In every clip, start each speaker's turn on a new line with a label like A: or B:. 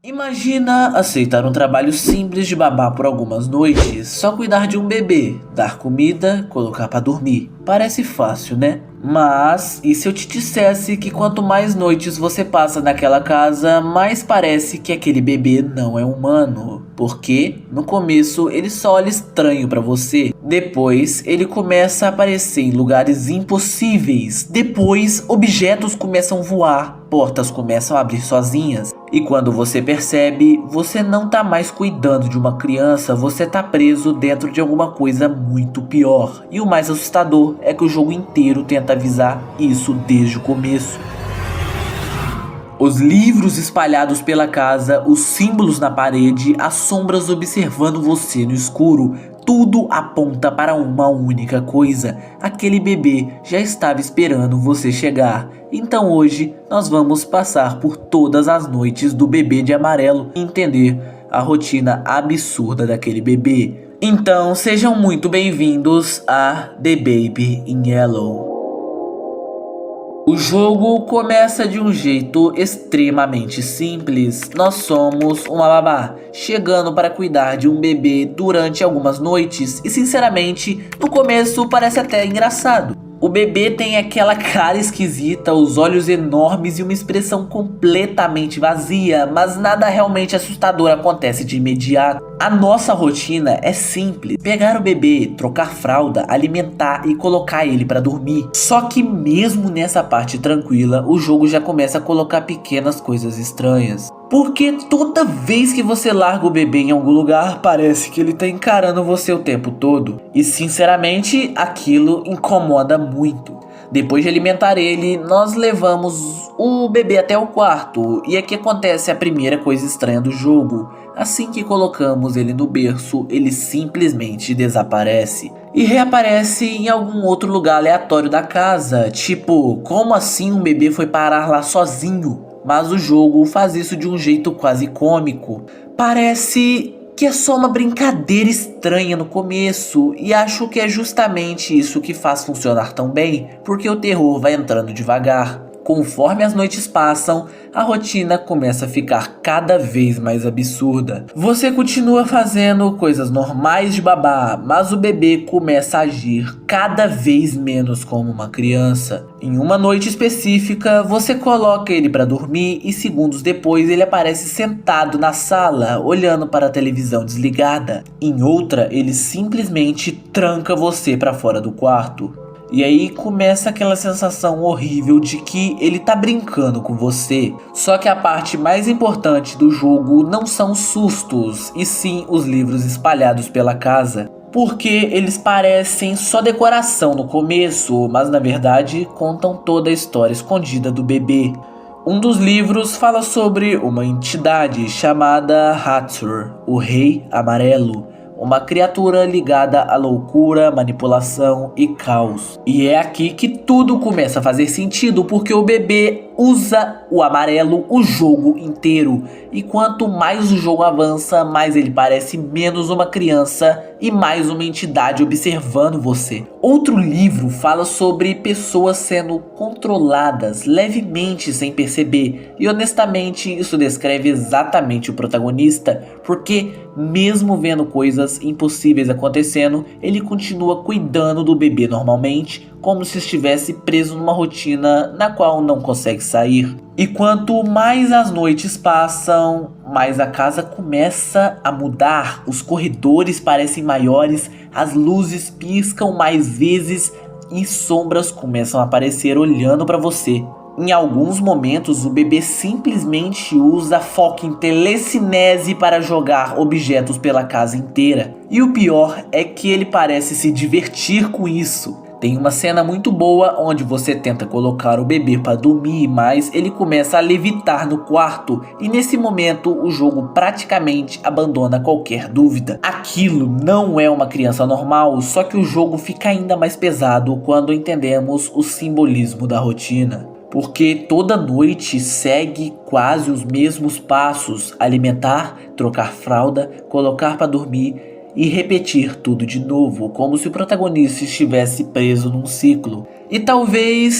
A: Imagina aceitar um trabalho simples de babá por algumas noites, só cuidar de um bebê, dar comida, colocar pra dormir. Parece fácil, né? Mas, e se eu te dissesse que quanto mais noites você passa naquela casa, mais parece que aquele bebê não é humano? Porque, no começo, ele só olha estranho pra você. Depois, ele começa a aparecer em lugares impossíveis. Depois, objetos começam a voar, portas começam a abrir sozinhas. E quando você percebe, você não tá mais cuidando de uma criança, você tá preso dentro de alguma coisa muito pior. E o mais assustador é que o jogo inteiro tenta avisar isso desde o começo. Os livros espalhados pela casa, os símbolos na parede, as sombras observando você no escuro, tudo aponta para uma única coisa: aquele bebê já estava esperando você chegar. Então hoje nós vamos passar por todas as noites do bebê de amarelo e entender a rotina absurda daquele bebê. Então sejam muito bem-vindos a The Baby in Yellow. O jogo começa de um jeito extremamente simples. Nós somos uma babá, chegando para cuidar de um bebê durante algumas noites. E sinceramente, no começo parece até engraçado. O bebê tem aquela cara esquisita, os olhos enormes e uma expressão completamente vazia, mas nada realmente assustador acontece de imediato. A nossa rotina é simples: pegar o bebê, trocar fralda, alimentar e colocar ele para dormir. Só que mesmo nessa parte tranquila, o jogo já começa a colocar pequenas coisas estranhas. Porque toda vez que você larga o bebê em algum lugar, parece que ele tá encarando você o tempo todo. E sinceramente, aquilo incomoda muito. Depois de alimentar ele, nós levamos o bebê até o quarto. E aqui acontece a primeira coisa estranha do jogo. Assim que colocamos ele no berço, ele simplesmente desaparece. E reaparece em algum outro lugar aleatório da casa. Tipo, como assim um bebê foi parar lá sozinho? Mas o jogo faz isso de um jeito quase cômico. Parece que é só uma brincadeira estranha no começo, e acho que é justamente isso que faz funcionar tão bem, porque o terror vai entrando devagar. Conforme as noites passam, a rotina começa a ficar cada vez mais absurda. Você continua fazendo coisas normais de babá, mas o bebê começa a agir cada vez menos como uma criança. Em uma noite específica, você coloca ele para dormir e segundos depois ele aparece sentado na sala, olhando para a televisão desligada. Em outra, ele simplesmente tranca você para fora do quarto. E aí começa aquela sensação horrível de que ele tá brincando com você. Só que a parte mais importante do jogo não são os sustos, e sim os livros espalhados pela casa. Porque eles parecem só decoração no começo, mas na verdade contam toda a história escondida do bebê. Um dos livros fala sobre uma entidade chamada Hathor, o Rei Amarelo. Uma criatura ligada à loucura, manipulação e caos. E é aqui que tudo começa a fazer sentido, porque o bebê usa o amarelo o jogo inteiro. E quanto mais o jogo avança, mais ele parece menos uma criança e mais uma entidade observando você. Outro livro fala sobre pessoas sendo controladas levemente sem perceber. E honestamente isso descreve exatamente o protagonista, porque mesmo vendo coisas impossíveis acontecendo, ele continua cuidando do bebê normalmente, como se estivesse preso numa rotina na qual não consegue sair. E quanto mais as noites passam, mais a casa começa a mudar. Os corredores parecem maiores, as luzes piscam mais vezes e sombras começam a aparecer olhando para você. Em alguns momentos, o bebê simplesmente usa foco em telecinese para jogar objetos pela casa inteira. E o pior é que ele parece se divertir com isso. Tem uma cena muito boa onde você tenta colocar o bebê para dormir, mas ele começa a levitar no quarto. E nesse momento, o jogo praticamente abandona qualquer dúvida. Aquilo não é uma criança normal, só que o jogo fica ainda mais pesado quando entendemos o simbolismo da rotina. Porque toda noite segue quase os mesmos passos: alimentar, trocar fralda, colocar para dormir e repetir tudo de novo, como se o protagonista estivesse preso num ciclo. E talvez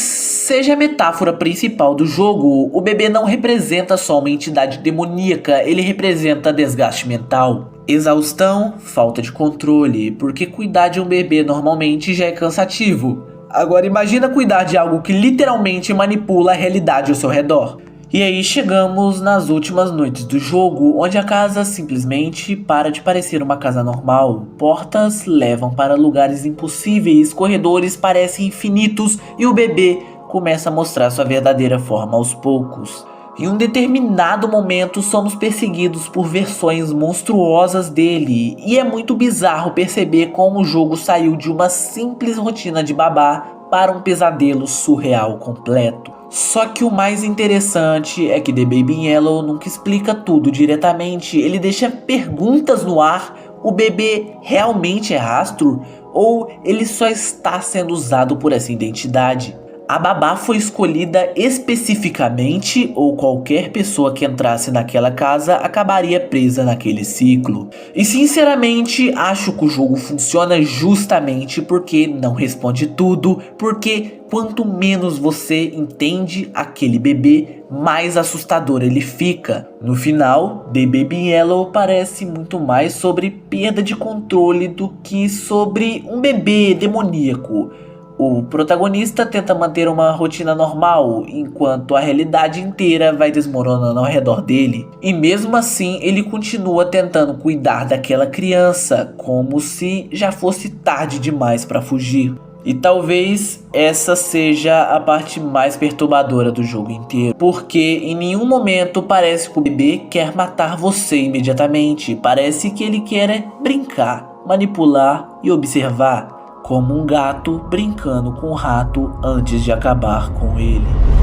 A: seja a metáfora principal do jogo, o bebê não representa só uma entidade demoníaca, ele representa desgaste mental, exaustão, falta de controle, porque cuidar de um bebê normalmente já é cansativo. Agora imagina cuidar de algo que literalmente manipula a realidade ao seu redor. E aí chegamos nas últimas noites do jogo, onde a casa simplesmente para de parecer uma casa normal. Portas levam para lugares impossíveis, corredores parecem infinitos e o bebê começa a mostrar sua verdadeira forma aos poucos. Em um determinado momento somos perseguidos por versões monstruosas dele, e é muito bizarro perceber como o jogo saiu de uma simples rotina de babá para um pesadelo surreal completo. Só que o mais interessante é que The Baby in Yellow nunca explica tudo diretamente, ele deixa perguntas no ar. O bebê realmente é Rastro? Ou ele só está sendo usado por essa identidade? A babá foi escolhida especificamente ou qualquer pessoa que entrasse naquela casa acabaria presa naquele ciclo? E sinceramente acho que o jogo funciona justamente porque não responde tudo, porque quanto menos você entende aquele bebê, mais assustador ele fica. No final, The Baby in Yellow parece muito mais sobre perda de controle do que sobre um bebê demoníaco. O protagonista tenta manter uma rotina normal, enquanto a realidade inteira vai desmoronando ao redor dele. E mesmo assim, ele continua tentando cuidar daquela criança, como se já fosse tarde demais para fugir. E talvez essa seja a parte mais perturbadora do jogo inteiro, porque em nenhum momento parece que o bebê quer matar você imediatamente. Parece que ele quer brincar, manipular e observar, como um gato brincando com um rato antes de acabar com ele.